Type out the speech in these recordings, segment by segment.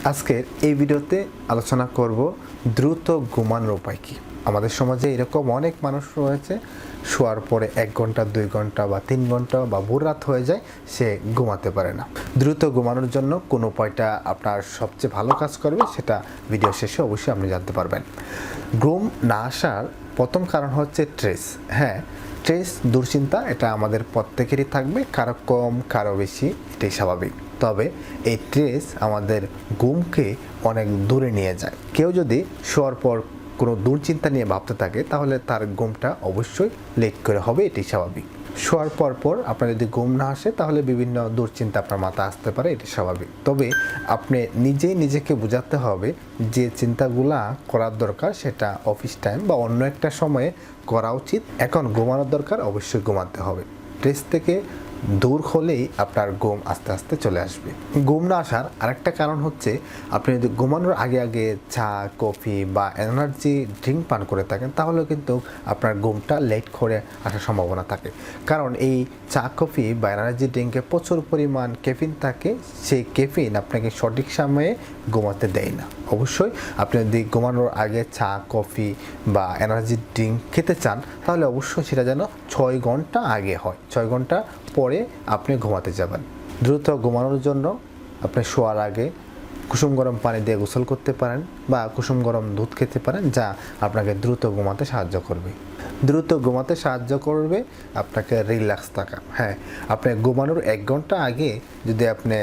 আজকের এই ভিডিওতে আলোচনা করব দ্রুত ঘুমানোর উপায় কী। আমাদের সমাজে এরকম অনেক মানুষ রয়েছে, শোয়ার পরে 1 ঘন্টা 2 ঘন্টা বা 3 ঘন্টা বা ভোর রাত হয়ে যায়, সে ঘুমাতে পারে না। দ্রুত ঘুমানোর জন্য কোন উপায়টা আপনার সবচেয়ে ভালো কাজ করবে সেটা ভিডিও শেষে অবশ্যই আপনি জানতে পারবেন। ঘুম না আসার প্রথম কারণ হচ্ছে স্ট্রেস। স্ট্রেস, দুশ্চিন্তা এটা আমাদের প্রত্যেকেরই থাকবে, কারো কম কারো বেশি, এটাই স্বাভাবিক। তবে এই স্ট্রেস আমাদের ঘুমকে অনেক দূরে নিয়ে যায়। কেউ যদি শোয়ার পর কোনো দুশ্চিন্তা নিয়ে ভাবতে থাকে তাহলে তার ঘুমটা অবশ্যই লেট করে হবে, এটাই স্বাভাবিক। শোয়ার পর আপনার যদি ঘুম না আসে তাহলে বিভিন্ন দুশ্চিন্তা আপনার মাথায় আসতে পারে, এটি স্বাভাবিক। তবে আপনি নিজেই নিজেকে বোঝাতে হবে যে চিন্তাগুলা করার দরকার সেটা অফিস টাইম বা অন্য একটা সময়ে করা উচিত। এখন ঘুমানোর দরকার, অবশ্যই ঘুমাতে হবে। স্ট্রেস থেকে দূর হলেই আপনার ঘুম আস্তে আস্তে চলে আসবে। ঘুম না আসার আরেকটা কারণ হচ্ছে আপনি যদি ঘুমানোর আগে চা, কফি বা এনার্জি ড্রিঙ্ক পান করে থাকেন তাহলেও কিন্তু আপনার ঘুমটা লেট করে আসার সম্ভাবনা থাকে। কারণ এই চা, কফি বা এনার্জি ড্রিঙ্কে প্রচুর পরিমাণ ক্যাফিন থাকে, সেই ক্যাফিন আপনাকে সঠিক সময়ে ঘুমাতে দেয় না। অবশ্যই আপনি যদি ঘুমানোর আগে চা, কফি বা এনার্জি ড্রিঙ্ক খেতে চান তাহলে অবশ্যই সেটা যেন 6 ঘন্টা আগে হয়। 6 ঘন্টা পরে আপনি ঘুমাতে যাবেন। দ্রুত ঘুমানোর জন্য আপনি শোয়ার আগে কুসুম গরম পানি দিয়ে গোসল করতে পারেন বা কুসুম গরম দুধ খেতে পারেন, যা আপনাকে দ্রুত ঘুমাতে সাহায্য করবে। দ্রুত ঘুমাতে সাহায্য করবে আপনাকে রিল্যাক্স থাকা। আপনি ঘুমানোর 1 ঘন্টা আগে যদি আপনি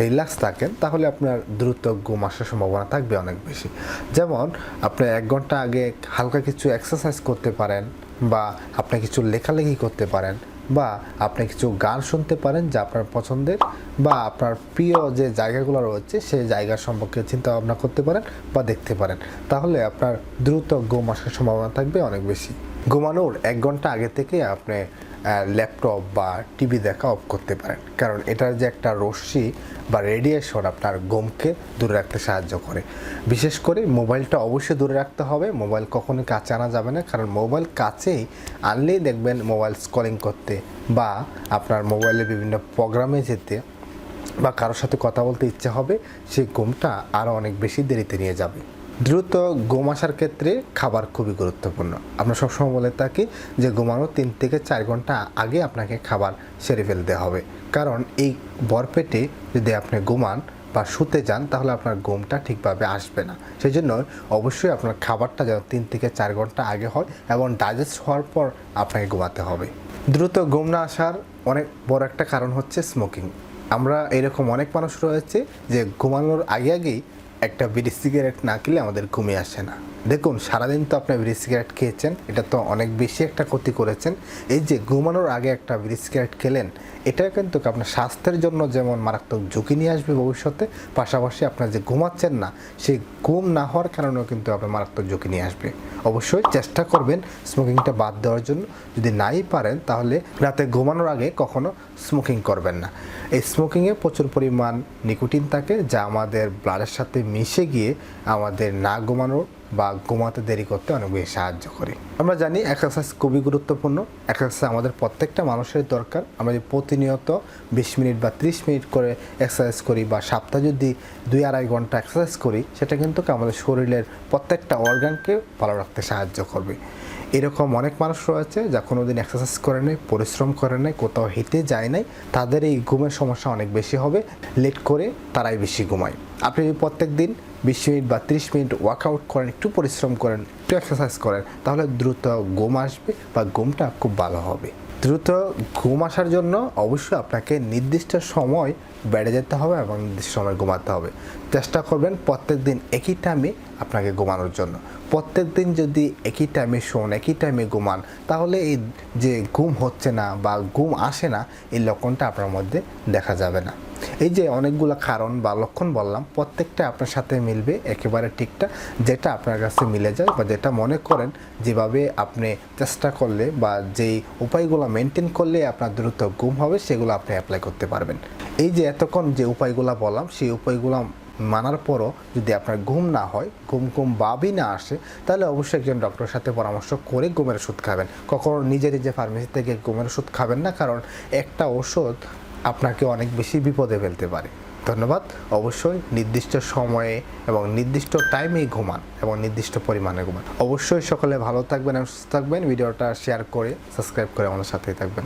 রিল্যাক্স থাকেন তাহলে আপনার দ্রুত ঘুম আসার সম্ভাবনা থাকবে অনেক বেশি। যেমন আপনি 1 ঘন্টা আগে হালকা কিছু এক্সারসাইজ করতে পারেন, বা আপনি কিছু লেখালেখি করতে পারেন, বা আপনি কিছু গান শুনতে পারেন যা আপনার পছন্দের, বা আপনার প্রিয় যে জায়গাগুলো রয়েছে সেই জায়গা সম্পর্কে চিন্তা ভাবনা করতে পারেন বা দেখতে পারেন। তাহলে আপনার দ্রুত ঘুম আসার সম্ভাবনা থাকবে অনেক বেশি। ঘুমানোর 1 ঘন্টা আগে থেকে আপনি ল্যাপটপ বা টিভি দেখা অফ করতে পারেন, কারণ এটার যে একটা রশ্মি বা রেডিয়েশন আপনার ঘুমকে দূরে রাখতে সাহায্য করে। বিশেষ করে মোবাইলটা অবশ্যই দূরে রাখতে হবে। মোবাইল কখনোই কাছে আনা যাবে না, কারণ মোবাইল কাছেই আনলেই দেখবেন মোবাইল স্ক্রলিং করতে বা আপনার মোবাইলে বিভিন্ন প্রোগ্রামে যেতে বা কারোর সাথে কথা বলতে ইচ্ছে হবে, সেই ঘুমটা আরও অনেক বেশি দেরিতে নিয়ে যাবে। দ্রুত ঘুম আসার ক্ষেত্রে খাবার খুবই গুরুত্বপূর্ণ। আমরা সবসময় বলে থাকি যে ঘুমানোর 3 থেকে 4 ঘন্টা আগে আপনাকে খাবার সেরে ফেলতে হবে, কারণ এই ভরপেটে যদি আপনি ঘুমান বা শুতে যান তাহলে আপনার ঘুমটা ঠিকভাবে আসবে না। সেই জন্য অবশ্যই আপনার খাবারটা যেন 3 থেকে 4 ঘন্টা আগে হয় এবং ডাইজেস্ট হওয়ার পর আপনাকে ঘুমাতে হবে। দ্রুত ঘুম না আসার অনেক বড় একটা কারণ হচ্ছে স্মোকিং। আমরা এরকম অনেক মানুষ রয়েছে যে ঘুমানোর আগেই একটা বিড়ি সিগারেট না খেলে আমাদের ঘুমিয়ে আসে না। দেখুন, সারাদিন তো আপনি বিড়ি সিগারেট খেয়েছেন, এটা তো অনেক বেশি একটা ক্ষতি করেছেন। এই যে ঘুমানোর আগে একটা বিড়ি সিগারেট খেলেন, এটা কিন্তু আপনার স্বাস্থ্যের জন্য যেমন মারাত্মক ঝুঁকি নিয়ে আসবে ভবিষ্যতে, পাশাপাশি আপনার যে ঘুমাচ্ছেন না সেই ঘুম না হওয়ার কারণেও কিন্তু আপনার মারাত্মক ঝুঁকি নিয়ে আসবে। অবশ্যই চেষ্টা করবেন স্মোকিংটা বাদ দেওয়ার জন্য। যদি নাই পারেন তাহলে রাতে ঘুমানোর আগে কখনো স্মোকিং করবেন না। এই স্মোকিংয়ে প্রচুর পরিমাণ নিকোটিন থাকে, যা আমাদের ব্লাডের সাথে মিশে গিয়ে আমাদের না ঘুমানোর বা ঘুমাতে দেরি করতে অনেক বেশি সাহায্য করে। আমরা জানি এক্সারসাইজ খুবই গুরুত্বপূর্ণ। এক্সারসাইজ আমাদের প্রত্যেকটা মানুষের দরকার। আমরা যদি প্রতিনিয়ত 20 মিনিট বা 30 মিনিট করে এক্সারসাইজ করি বা সপ্তাহে যদি 2-2.5 ঘন্টা এক্সারসাইজ করি, সেটা কিন্তু আমাদের শরীরের প্রত্যেকটা অর্গানকে ভালো রাখতে সাহায্য করবে। এরকম অনেক মানুষ রয়েছে যা কোনোদিন এক্সারসাইজ করে নেই, পরিশ্রম করে নাই, কোথাও হেঁটে যায় নাই, তাদের এই ঘুমের সমস্যা অনেক বেশি হবে। লেট করে তারাই বেশি ঘুমায়। আপনি যদি প্রত্যেক দিন 20 মিনিট বা 30 মিনিট ওয়ার্কআউট করেন, একটু পরিশ্রম করেন, একটু এক্সারসাইজ করেন, তাহলে দ্রুত ঘুম আসবে বা ঘুমটা খুব ভালো হবে। দ্রুত ঘুম আসার জন্য অবশ্যই আপনাকে নির্দিষ্ট সময় বেড়ে যেতে হবে এবং নির্দিষ্ট সময় ঘুমাতে হবে। চেষ্টা করবেন প্রত্যেক দিন একই টাইমে আপনাকে ঘুমানোর জন্য। প্রত্যেক দিন যদি একই টাইমে শোন, একই টাইমে ঘুমান, তাহলে এই যে ঘুম হচ্ছে না বা ঘুম আসে না, এই লক্ষণটা আপনার মধ্যে দেখা যাবে না। এই যে অনেকগুলো কারণ বা লক্ষণ বললাম, প্রত্যেকটা আপনার সাথে মিলবে একেবারে ঠিকঠাক, যেটা আপনার কাছে মিলে যায় বা যেটা মনে করেন যেভাবে আপনি চেষ্টা করলে বা যেই উপায়গুলো মেনটেন করলে আপনার দ্রুত ঘুম হবে, সেগুলো আপনি অ্যাপ্লাই করতে পারবেন। এই যে এতক্ষণ যে উপায়গুলো বললাম, সেই উপায়গুলো মানার পরও যদি আপনার ঘুম না হয়, ঘুম ভাবই না আসে, তাহলে অবশ্যই একজন ডক্টরের সাথে পরামর্শ করে ঘুমের ওষুধ খাবেন। কখনো নিজে ফার্মেসি থেকে ঘুমের ওষুধ খাবেন না, কারণ একটা ওষুধ আপনাকে অনেক বেশি বিপদে ফেলতে পারে। ধন্যবাদ। অবশ্যই নির্দিষ্ট সময়ে এবং নির্দিষ্ট টাইমেই ঘুমান এবং নির্দিষ্ট পরিমাণে ঘুমান। অবশ্যই সকলে ভালো থাকবেন এবং সুস্থ থাকবেন। ভিডিওটা শেয়ার করে সাবস্ক্রাইব করে আমাদের সাথেই থাকবেন।